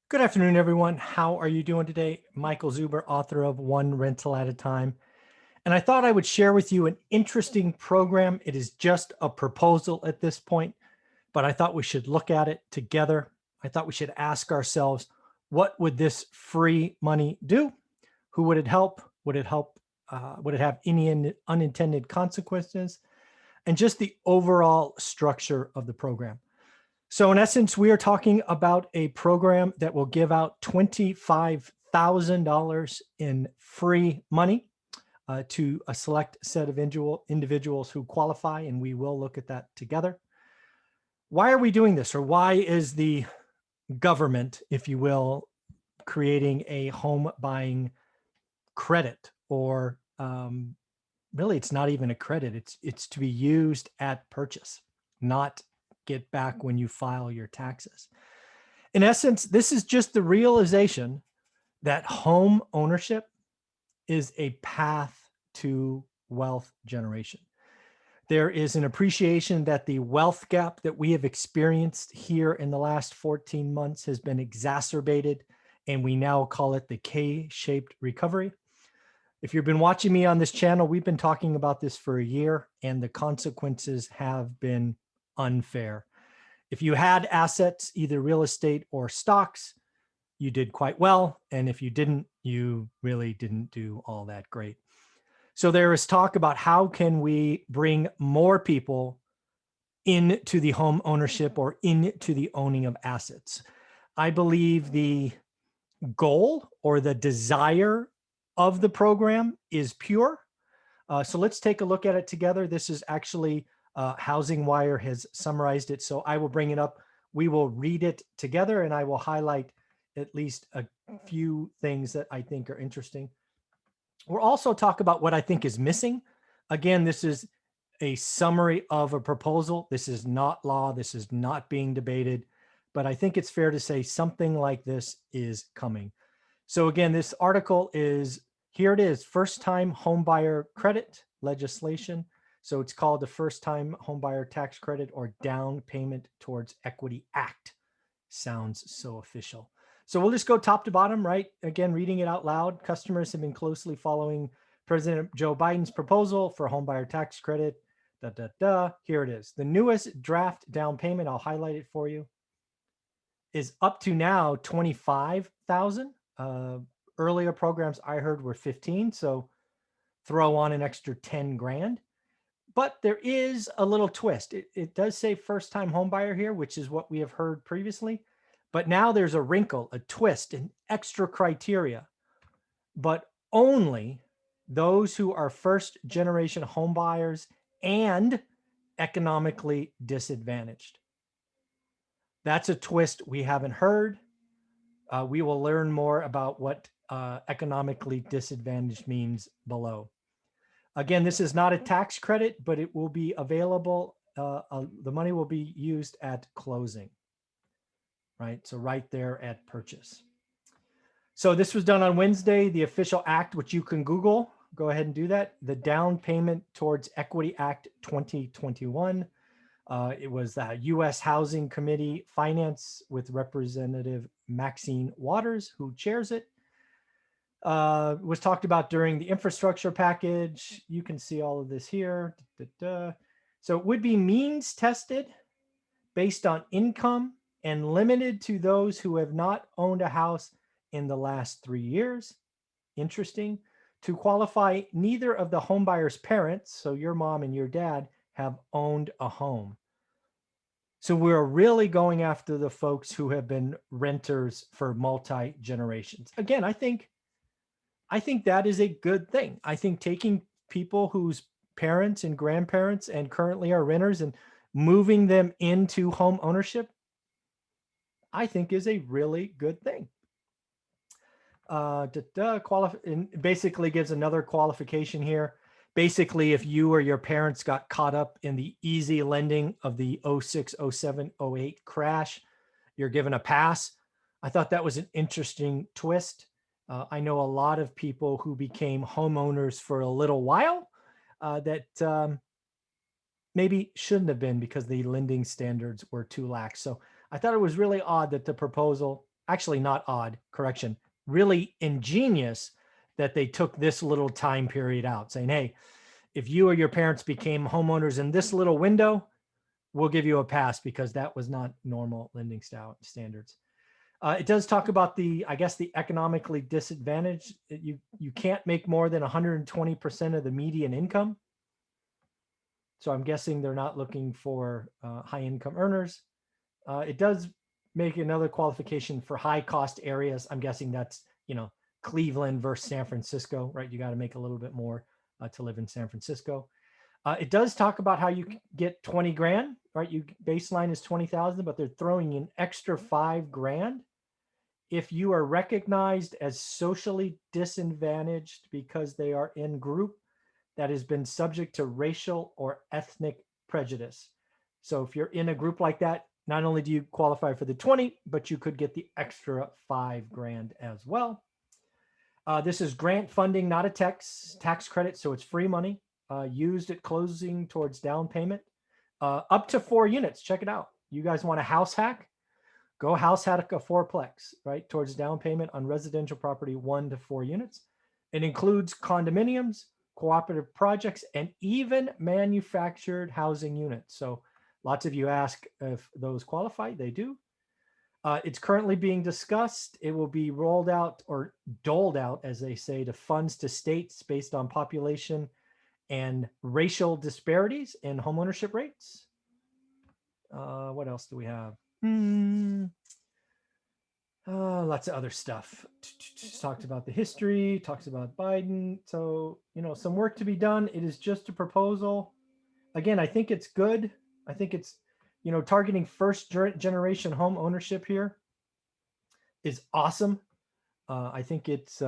Good afternoon, everyone. How are you doing today? Michael Zuber, author of One Rental at a Time. And I thought I would share with you an interesting program. It is just a proposal at this point, but I thought we should look at it together. I thought we should ask ourselves, what would this free money do? Who would it help? Would it help? Would it have any unintended consequences? And just the overall structure of the program. So in essence, we are talking about a program that will give out $25,000 in free money to a select set of individuals who qualify, and we will look at that together. Why are we doing this, or why is the government, if you will, creating a home buying credit? Or really, it's not even a credit. It's to be used at purchase, not get back when you file your taxes. In essence, this is just the realization that home ownership is a path to wealth generation. There is an appreciation that the wealth gap that we have experienced here in the last 14 months has been exacerbated, and we now call it the K-shaped recovery. If you've been watching me on this channel, we've been talking about this for a year, and the consequences have been unfair. If you had assets, either real estate or stocks, you did quite well. And if you didn't, you really didn't do all that great. So there is talk about how can we bring more people into the home ownership or into the owning of assets. I believe the goal or the desire of the program is pure. So let's take a look at it together. This is actually Housing Wire has summarized it. So I will bring it up. We will read it together, and I will highlight at least a few things that I think are interesting. We'll also talk about what I think is missing. Again, this is a summary of a proposal. This is not law. This is not being debated, but I think it's fair to say something like this is coming. So again, this article is, here it is, first time homebuyer credit legislation. So it's called the First Time Homebuyer Tax Credit or Down Payment Towards Equity Act. Sounds so official. So we'll just go top to bottom, right? Again, reading it out loud. Customers have been closely following President Joe Biden's proposal for homebuyer tax credit. Here it is. The newest draft down payment, I'll highlight it for you, is up to now $25,000. Earlier programs I heard were 15, so throw on an extra 10 grand. But there is a little twist. It does say first time home buyer here, which is what we have heard previously. But now there's a wrinkle, a twist, an extra criteria. But only those who are first generation home buyers and economically disadvantaged. That's a twist we haven't heard. We will learn more about what economically disadvantaged means below. Again, this is not a tax credit, but it will be available. The money will be used at closing, right? So right there at purchase. So this was done on Wednesday, the official act, which you can Google. Go ahead and do that. The Down Payment Towards Equity Act 2021. It was the U.S. Housing Committee Finance with Representative Maxine Waters, who chairs it. Was talked about during the infrastructure package. You can see all of this here. So it would be means tested based on income and limited to those who have not owned a house in the last 3 years. Interesting. To qualify, neither of the homebuyer's parents, so your mom and your dad, have owned a home. So we're really going after the folks who have been renters for multi-generations. Again, I think that is a good thing. I think taking people whose parents and grandparents and currently are renters and moving them into home ownership, I think is a really good thing. Basically gives another qualification here. Basically, if you or your parents got caught up in the easy lending of the 06, 07, 08 crash, you're given a pass. I thought that was an interesting twist. I know a lot of people who became homeowners for a little while that maybe shouldn't have been because the lending standards were too lax. So I thought it was really odd that the proposal actually not odd, correction, really ingenious that they took this little time period out, saying, hey, if you or your parents became homeowners in this little window, we'll give you a pass, because that was not normal lending standards. It does talk about the, I guess, the economically disadvantaged. You can't make more than 120% of the median income. So I'm guessing they're not looking for high income earners. It does make another qualification for high cost areas. I'm guessing that's, Cleveland versus San Francisco, right? You got to make a little bit more to live in San Francisco. It does talk about how you get 20 grand, right? You baseline is 20,000, but they're throwing an extra 5 grand if you are recognized as socially disadvantaged because they are in group that has been subject to racial or ethnic prejudice. So if you're in a group like that, not only do you qualify for the 20, but you could get the extra 5 grand as well. This is grant funding, not a tax credit, so it's free money used at closing towards down payment. Up to 4 units. Check it out. You guys want a house hack? Go house hack a 4-plex, right? Towards down payment on residential property 1 to 4 units. It includes condominiums, cooperative projects, and even manufactured housing units. So lots of you ask if those qualify. They do. It's currently being discussed. It will be rolled out or doled out, as they say, to funds to states based on population and racial disparities in homeownership rates. What else do we have? Lots of other stuff. Just talked about the history, talks about Biden. So, some work to be done. It is just a proposal. Again, I think it's good. I think it's, targeting first generation home ownership here is awesome. I think it's,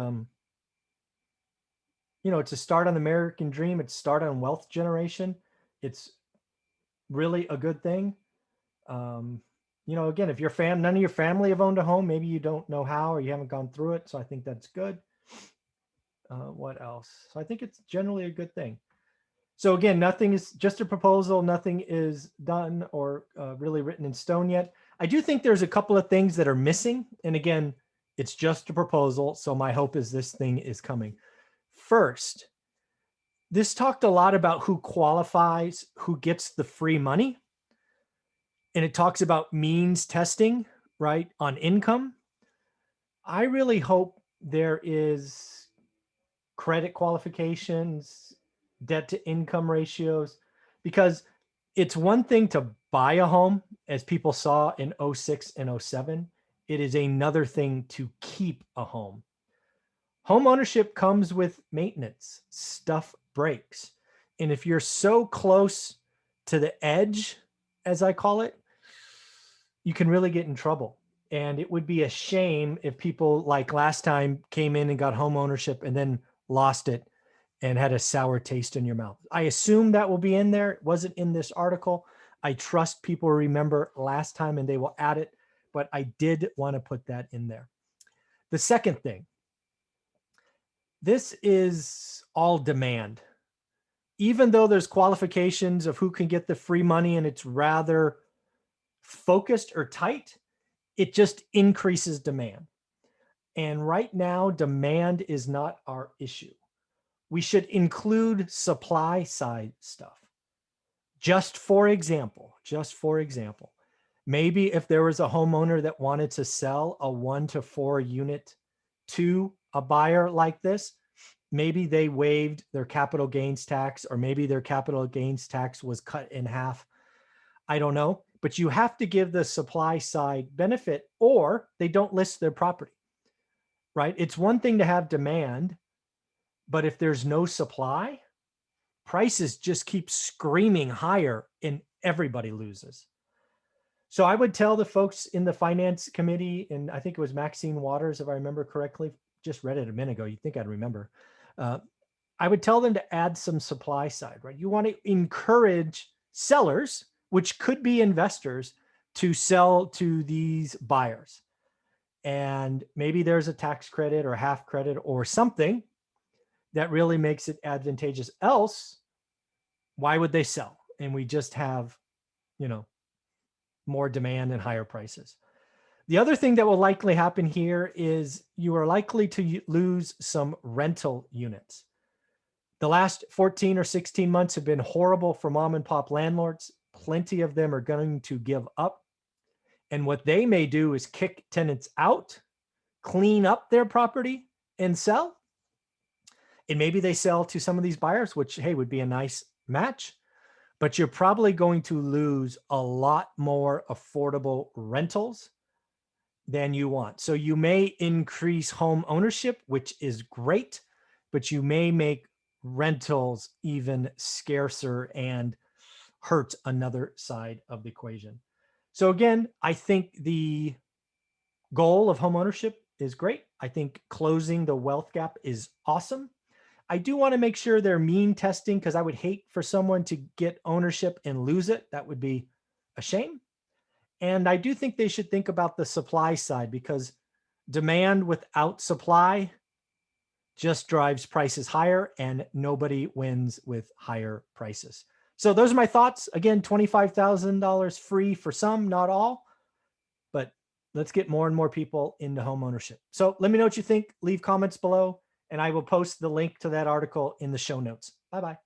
it's a start on the American dream. It's start on wealth generation. It's really a good thing. Again, if none of your family have owned a home, maybe you don't know how, or you haven't gone through it. So I think that's good. What else? So I think it's generally a good thing. So again, nothing is just a proposal. Nothing is done or really written in stone yet. I do think there's a couple of things that are missing. And again, it's just a proposal. So my hope is this thing is coming. First, this talked a lot about who qualifies, who gets the free money. And it talks about means testing, right, on income. I really hope there is credit qualifications, debt to income ratios, because it's one thing to buy a home, as people saw in 06 and 07. It is another thing to keep a home. Home ownership comes with maintenance. Stuff breaks. And if you're so close to the edge, as I call it, you can really get in trouble. And it would be a shame if people like last time came in and got home ownership and then lost it and had a sour taste in your mouth. I assume that will be in there. It wasn't in this article. I trust people remember last time and they will add it, but I did want to put that in there. The second thing, this is all demand. Even though there's qualifications of who can get the free money and it's rather focused or tight, it just increases demand. And right now, demand is not our issue. We should include supply side stuff. Just for example, maybe if there was a homeowner that wanted to sell a 1 to 4 unit to a buyer like this, maybe they waived their capital gains tax, or maybe their capital gains tax was cut in half. I don't know, but you have to give the supply side benefit or they don't list their property, right? It's one thing to have demand, but if there's no supply, prices just keep screaming higher and everybody loses. So I would tell the folks in the finance committee, and I think it was Maxine Waters, if I remember correctly, just read it a minute ago. You'd think I'd remember. I would tell them to add some supply side, right? You want to encourage sellers, which could be investors, to sell to these buyers. And maybe there's a tax credit or half credit or something that really makes it advantageous. Else, why would they sell? And we just have, more demand and higher prices. The other thing that will likely happen here is you are likely to lose some rental units. The last 14 or 16 months have been horrible for mom and pop landlords. Plenty of them are going to give up. And what they may do is kick tenants out, clean up their property, and sell. And maybe they sell to some of these buyers, which, hey, would be a nice match. But you're probably going to lose a lot more affordable rentals than you want. So you may increase home ownership, which is great, but you may make rentals even scarcer and hurt another side of the equation. So again, I think the goal of home ownership is great. I think closing the wealth gap is awesome. I do want to make sure they're mean testing, because I would hate for someone to get ownership and lose it. That would be a shame. And I do think they should think about the supply side, because demand without supply just drives prices higher, and nobody wins with higher prices. So those are my thoughts. Again, $25,000 free for some, not all, but let's get more and more people into home ownership. So let me know what you think. Leave comments below, and I will post the link to that article in the show notes. Bye-bye.